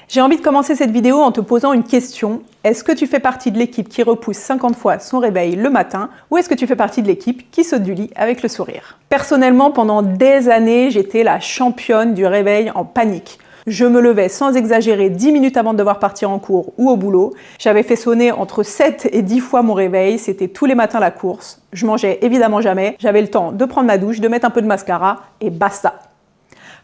J'ai envie de commencer cette vidéo en te posant une question. Est-ce que tu fais partie de l'équipe qui repousse 50 fois son réveil le matin ou est-ce que tu fais partie de l'équipe qui saute du lit avec le sourire? Personnellement, pendant des années, j'étais la championne du réveil en panique. Je me levais sans exagérer 10 minutes avant de devoir partir en cours ou au boulot. J'avais fait sonner entre 7 et 10 fois mon réveil. C'était tous les matins la course. Je mangeais évidemment jamais. J'avais le temps de prendre ma douche, de mettre un peu de mascara et basta.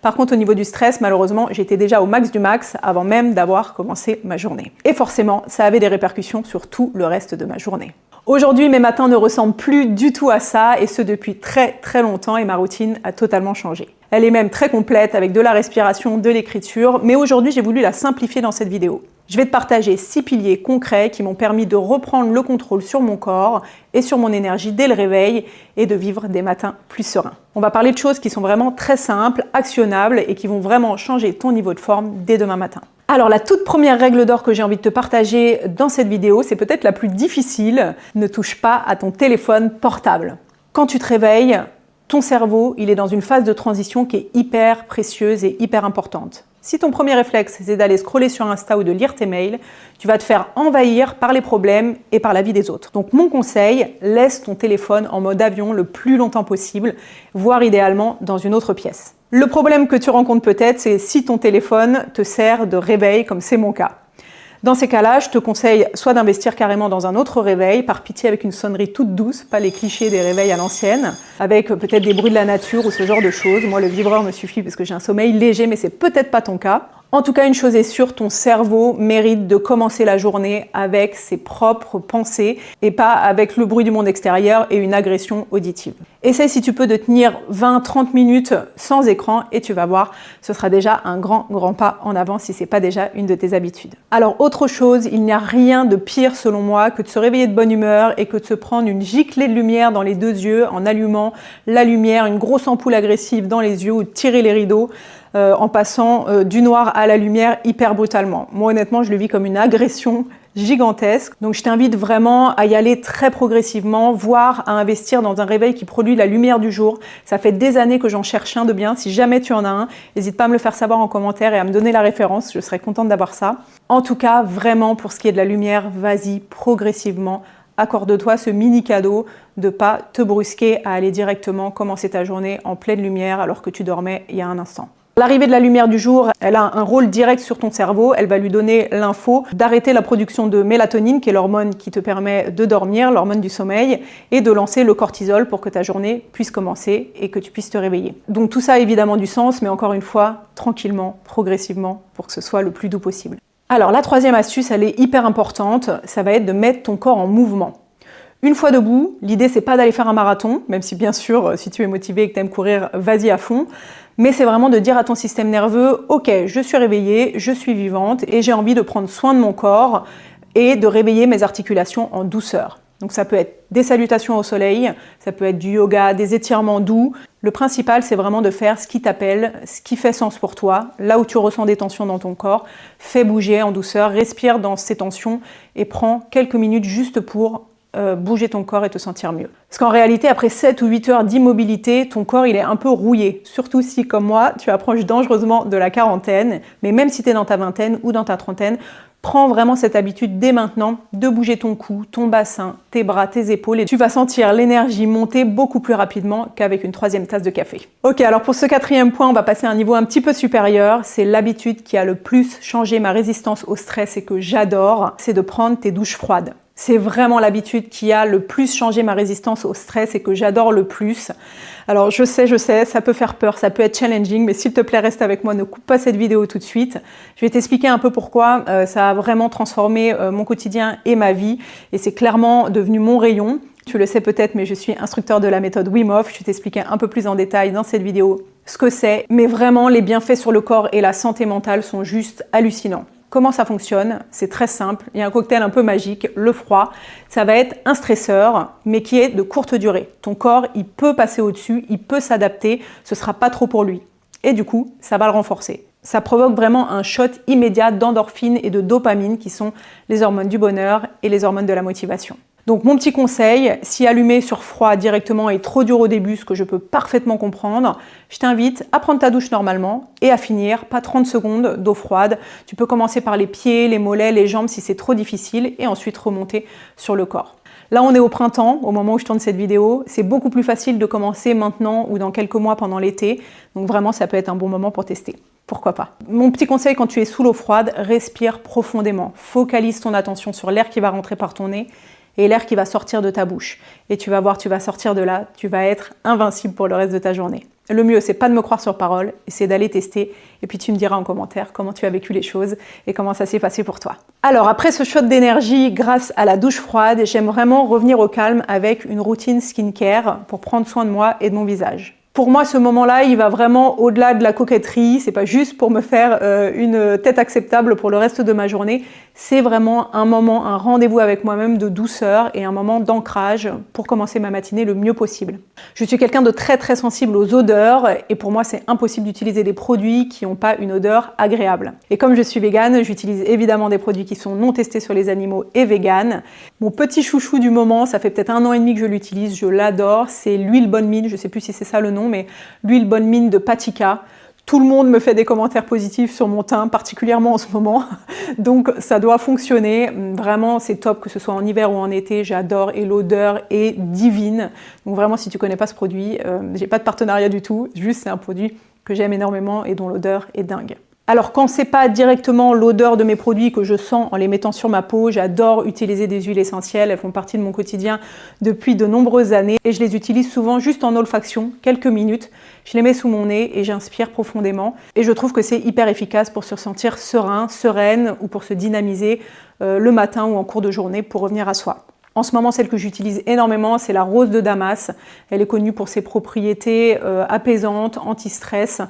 Par contre, au niveau du stress, malheureusement, j'étais déjà au max du max avant même d'avoir commencé ma journée. Et forcément, ça avait des répercussions sur tout le reste de ma journée. Aujourd'hui, mes matins ne ressemblent plus du tout à ça, et ce depuis très longtemps, et ma routine a totalement changé. Elle est même très complète avec de la respiration, de l'écriture, mais aujourd'hui, j'ai voulu la simplifier dans cette vidéo. Je vais te partager 6 piliers concrets qui m'ont permis de reprendre le contrôle sur mon corps et sur mon énergie dès le réveil et de vivre des matins plus sereins. On va parler de choses qui sont vraiment très simples, actionnables et qui vont vraiment changer ton niveau de forme dès demain matin. Alors la toute première règle d'or que j'ai envie de te partager dans cette vidéo, c'est peut-être la plus difficile, ne touche pas à ton téléphone portable. Quand tu te réveilles, ton cerveau, il est dans une phase de transition qui est hyper précieuse et hyper importante. Si ton premier réflexe, c'est d'aller scroller sur Insta ou de lire tes mails, tu vas te faire envahir par les problèmes et par la vie des autres. Donc mon conseil, laisse ton téléphone en mode avion le plus longtemps possible, voire idéalement dans une autre pièce. Le problème que tu rencontres peut-être, c'est si ton téléphone te sert de réveil, comme c'est mon cas. Dans ces cas-là, je te conseille soit d'investir carrément dans un autre réveil, par pitié avec une sonnerie toute douce, pas les clichés des réveils à l'ancienne, avec peut-être des bruits de la nature ou ce genre de choses. Moi, le vibreur me suffit parce que j'ai un sommeil léger, mais c'est peut-être pas ton cas. En tout cas, une chose est sûre, ton cerveau mérite de commencer la journée avec ses propres pensées et pas avec le bruit du monde extérieur et une agression auditive. Essaye si tu peux de tenir 20-30 minutes sans écran et tu vas voir, ce sera déjà un grand pas en avant si c'est pas déjà une de tes habitudes. Alors autre chose, il n'y a rien de pire selon moi que de se réveiller de bonne humeur et que de se prendre une giclée de lumière dans les deux yeux en allumant la lumière, une grosse ampoule agressive dans les yeux ou de tirer les rideaux. En passant du noir à la lumière hyper brutalement. Moi honnêtement, je le vis comme une agression gigantesque. Donc je t'invite vraiment à y aller très progressivement, voire à investir dans un réveil qui produit la lumière du jour. Ça fait des années que j'en cherche un de bien. Si jamais tu en as un, n'hésite pas à me le faire savoir en commentaire et à me donner la référence. Je serais contente d'avoir ça. En tout cas, vraiment pour ce qui est de la lumière, vas-y progressivement. Accorde-toi ce mini cadeau de pas te brusquer à aller directement commencer ta journée en pleine lumière alors que tu dormais il y a un instant. L'arrivée de la lumière du jour, elle a un rôle direct sur ton cerveau. Elle va lui donner l'info d'arrêter la production de mélatonine, qui est l'hormone qui te permet de dormir, l'hormone du sommeil, et de lancer le cortisol pour que ta journée puisse commencer et que tu puisses te réveiller. Donc tout ça a évidemment du sens, mais encore une fois, tranquillement, progressivement, pour que ce soit le plus doux possible. Alors la troisième astuce, elle est hyper importante, ça va être de mettre ton corps en mouvement. Une fois debout, l'idée c'est pas d'aller faire un marathon, même si bien sûr, si tu es motivé et que tu aimes courir, vas-y à fond. Mais c'est vraiment de dire à ton système nerveux, ok, je suis réveillée, je suis vivante et j'ai envie de prendre soin de mon corps et de réveiller mes articulations en douceur. Donc ça peut être des salutations au soleil, ça peut être du yoga, des étirements doux. Le principal, c'est vraiment de faire ce qui t'appelle, ce qui fait sens pour toi, là où tu ressens des tensions dans ton corps. Fais bouger en douceur, respire dans ces tensions et prends quelques minutes juste pour bouger ton corps et te sentir mieux. Parce qu'en réalité, après 7 ou 8 heures d'immobilité, ton corps il est un peu rouillé. Surtout si, comme moi, tu approches dangereusement de la quarantaine. Mais même si tu es dans ta vingtaine ou dans ta trentaine, prends vraiment cette habitude dès maintenant de bouger ton cou, ton bassin, tes bras, tes épaules et tu vas sentir l'énergie monter beaucoup plus rapidement qu'avec une 3e tasse de café. Ok, alors pour ce 4e point, on va passer à un niveau un petit peu supérieur. C'est l'habitude qui a le plus changé ma résistance au stress et que j'adore, c'est de prendre tes douches froides. C'est vraiment l'habitude qui a le plus changé ma résistance au stress et que j'adore le plus. Alors je sais, ça peut faire peur, ça peut être challenging, mais s'il te plaît, reste avec moi, ne coupe pas cette vidéo tout de suite. Je vais t'expliquer un peu pourquoi ça a vraiment transformé mon quotidien et ma vie. Et c'est clairement devenu mon rayon. Tu le sais peut-être, mais je suis instructeur de la méthode Wim Hof. Je vais t'expliquer un peu plus en détail dans cette vidéo ce que c'est. Mais vraiment, les bienfaits sur le corps et la santé mentale sont juste hallucinants. Comment ça fonctionne? C'est très simple. Il y a un cocktail un peu magique, le froid. Ça va être un stresseur, mais qui est de courte durée. Ton corps, il peut passer au-dessus, il peut s'adapter, ce ne sera pas trop pour lui. Et du coup, ça va le renforcer. Ça provoque vraiment un shot immédiat d'endorphine et de dopamine, qui sont les hormones du bonheur et les hormones de la motivation. Donc mon petit conseil, si allumer sur froid directement est trop dur au début, ce que je peux parfaitement comprendre, je t'invite à prendre ta douche normalement et à finir, pas 30 secondes d'eau froide. Tu peux commencer par les pieds, les mollets, les jambes si c'est trop difficile et ensuite remonter sur le corps. Là, on est au printemps, au moment où je tourne cette vidéo. C'est beaucoup plus facile de commencer maintenant ou dans quelques mois pendant l'été. Donc vraiment, ça peut être un bon moment pour tester. Pourquoi pas? Mon petit conseil quand tu es sous l'eau froide, respire profondément. Focalise ton attention sur l'air qui va rentrer par ton nez et l'air qui va sortir de ta bouche. Et tu vas voir, tu vas sortir de là, tu vas être invincible pour le reste de ta journée. Le mieux, c'est pas de me croire sur parole, c'est d'aller tester et puis tu me diras en commentaire comment tu as vécu les choses et comment ça s'est passé pour toi. Alors, après ce shot d'énergie grâce à la douche froide, j'aime vraiment revenir au calme avec une routine skincare pour prendre soin de moi et de mon visage. Pour moi, ce moment-là, il va vraiment au-delà de la coquetterie. C'est pas juste pour me faire une tête acceptable pour le reste de ma journée. C'est vraiment un moment, un rendez-vous avec moi-même de douceur et un moment d'ancrage pour commencer ma matinée le mieux possible. Je suis quelqu'un de très très sensible aux odeurs et pour moi, c'est impossible d'utiliser des produits qui n'ont pas une odeur agréable. Et comme je suis végane, j'utilise évidemment des produits qui sont non testés sur les animaux et véganes. Mon petit chouchou du moment, ça fait peut-être 1 an et demi que je l'utilise, je l'adore, c'est l'huile Bonne Mine, je sais plus si c'est ça le nom, mais l'huile Bonne Mine de Patika. Tout le monde me fait des commentaires positifs sur mon teint, particulièrement en ce moment. Donc ça doit fonctionner. Vraiment, c'est top que ce soit en hiver ou en été. J'adore et l'odeur est divine. Donc vraiment, si tu connais pas ce produit, j'ai pas de partenariat du tout. Juste, c'est un produit que j'aime énormément et dont l'odeur est dingue. Alors quand c'est pas directement l'odeur de mes produits que je sens en les mettant sur ma peau, j'adore utiliser des huiles essentielles, elles font partie de mon quotidien depuis de nombreuses années et je les utilise souvent juste en olfaction, quelques minutes. Je les mets sous mon nez et j'inspire profondément et je trouve que c'est hyper efficace pour se sentir serein, sereine ou pour se dynamiser le matin ou en cours de journée pour revenir à soi. En ce moment, celle que j'utilise énormément, c'est la rose de Damas. Elle est connue pour ses propriétés apaisantes, anti-stress.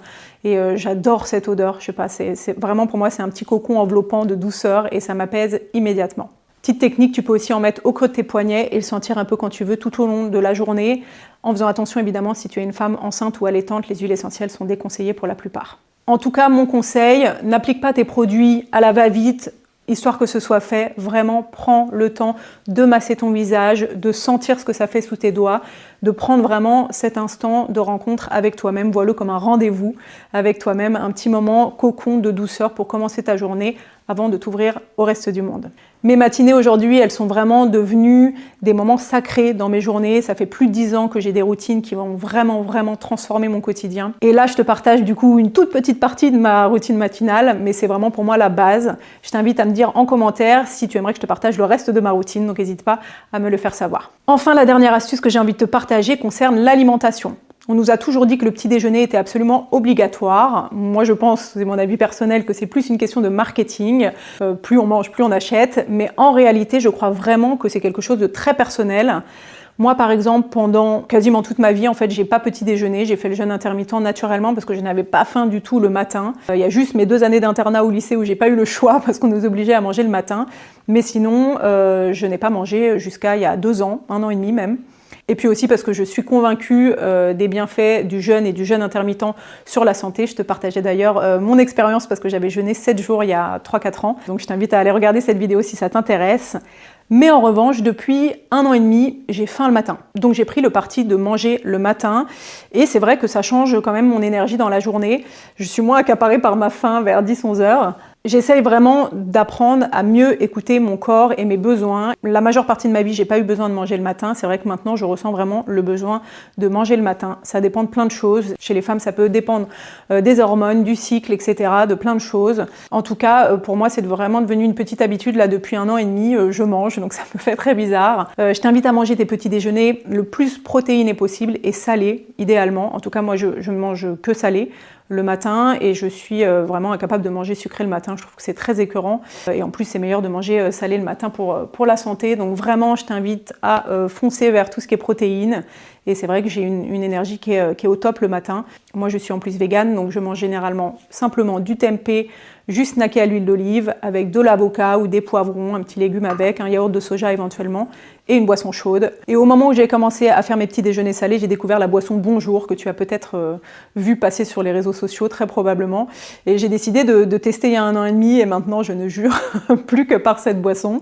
Et j'adore cette odeur. Je sais pas, c'est vraiment pour moi, c'est un petit cocon enveloppant de douceur et ça m'apaise immédiatement. Petite technique, tu peux aussi en mettre au creux de tes poignets et le sentir un peu quand tu veux tout au long de la journée. En faisant attention évidemment, si tu es une femme enceinte ou allaitante, les huiles essentielles sont déconseillées pour la plupart. En tout cas, mon conseil, n'applique pas tes produits à la va-vite, histoire que ce soit fait, vraiment prends le temps de masser ton visage, de sentir ce que ça fait sous tes doigts, de prendre vraiment cet instant de rencontre avec toi-même, vois-le comme un rendez-vous avec toi-même, un petit moment cocon de douceur pour commencer ta journée avant de t'ouvrir au reste du monde. Mes matinées aujourd'hui, elles sont vraiment devenues des moments sacrés dans mes journées. Ça fait plus de 10 ans que j'ai des routines qui vont vraiment transformer mon quotidien. Et là, je te partage du coup une toute petite partie de ma routine matinale, mais c'est vraiment pour moi la base. Je t'invite à me dire en commentaire si tu aimerais que je te partage le reste de ma routine, donc n'hésite pas à me le faire savoir. Enfin, la dernière astuce que j'ai envie de te partager concerne l'alimentation. On nous a toujours dit que le petit déjeuner était absolument obligatoire. Moi, je pense, c'est mon avis personnel, que c'est plus une question de marketing. Plus on mange, plus on achète. Mais en réalité, je crois vraiment que c'est quelque chose de très personnel. Moi, par exemple, pendant quasiment toute ma vie, en fait, j'ai pas petit déjeuner. J'ai fait le jeûne intermittent naturellement parce que je n'avais pas faim du tout le matin. Il y a juste mes 2 années d'internat au lycée où j'ai pas eu le choix parce qu'on nous obligeait à manger le matin. Mais sinon, je n'ai pas mangé jusqu'à il y a 2 ans, 1 an et demi même. Et puis aussi parce que je suis convaincue des bienfaits du jeûne et du jeûne intermittent sur la santé. Je te partageais d'ailleurs mon expérience parce que j'avais jeûné 7 jours il y a 3-4 ans. Donc je t'invite à aller regarder cette vidéo si ça t'intéresse. Mais en revanche, depuis 1 an et demi, j'ai faim le matin. Donc j'ai pris le parti de manger le matin. Et c'est vrai que ça change quand même mon énergie dans la journée. Je suis moins accaparée par ma faim vers 10-11 heures. J'essaye vraiment d'apprendre à mieux écouter mon corps et mes besoins. La majeure partie de ma vie, j'ai pas eu besoin de manger le matin. C'est vrai que maintenant, je ressens vraiment le besoin de manger le matin. Ça dépend de plein de choses. Chez les femmes, ça peut dépendre des hormones, du cycle, etc., de plein de choses. En tout cas, pour moi, c'est vraiment devenu une petite habitude. Là, depuis 1 an et demi, je mange, donc ça me fait très bizarre. Je t'invite à manger tes petits déjeuners le plus protéiné possible et salé, idéalement. En tout cas, moi, je ne mange que salé le matin et je suis vraiment incapable de manger sucré le matin. Je trouve que c'est très écœurant et en plus c'est meilleur de manger salé le matin pour la santé. Donc vraiment je t'invite à foncer vers tout ce qui est protéines et c'est vrai que j'ai une énergie qui est au top le matin. Moi je suis en plus végane donc je mange généralement simplement du tempeh, juste snacker à l'huile d'olive avec de l'avocat ou des poivrons, un petit légume avec, un yaourt de soja éventuellement et une boisson chaude. Et au moment où j'ai commencé à faire mes petits déjeuners salés, j'ai découvert la boisson Bonjour que tu as peut-être vu passer sur les réseaux sociaux, très probablement. Et j'ai décidé de tester il y a 1 an et demi et maintenant je ne jure plus que par cette boisson.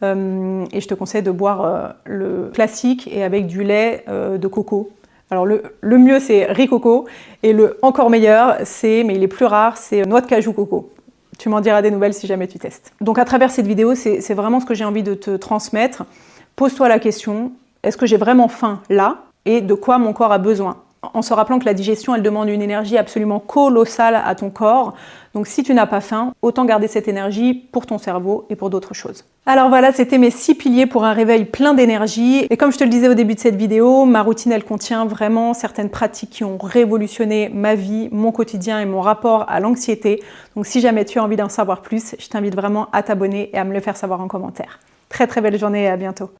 Et je te conseille de boire le classique et avec du lait de coco. Alors le mieux c'est riz coco et le encore meilleur mais il est plus rare, c'est noix de cajou coco. Tu m'en diras des nouvelles si jamais tu testes. Donc à travers cette vidéo, c'est vraiment ce que j'ai envie de te transmettre. Pose-toi la question, est-ce que j'ai vraiment faim là et de quoi mon corps a besoin? En se rappelant que la digestion, elle demande une énergie absolument colossale à ton corps. Donc si tu n'as pas faim, autant garder cette énergie pour ton cerveau et pour d'autres choses. Alors voilà, c'était mes 6 piliers pour un réveil plein d'énergie. Et comme je te le disais au début de cette vidéo, ma routine, elle contient vraiment certaines pratiques qui ont révolutionné ma vie, mon quotidien et mon rapport à l'anxiété. Donc si jamais tu as envie d'en savoir plus, je t'invite vraiment à t'abonner et à me le faire savoir en commentaire. Très très belle journée et à bientôt.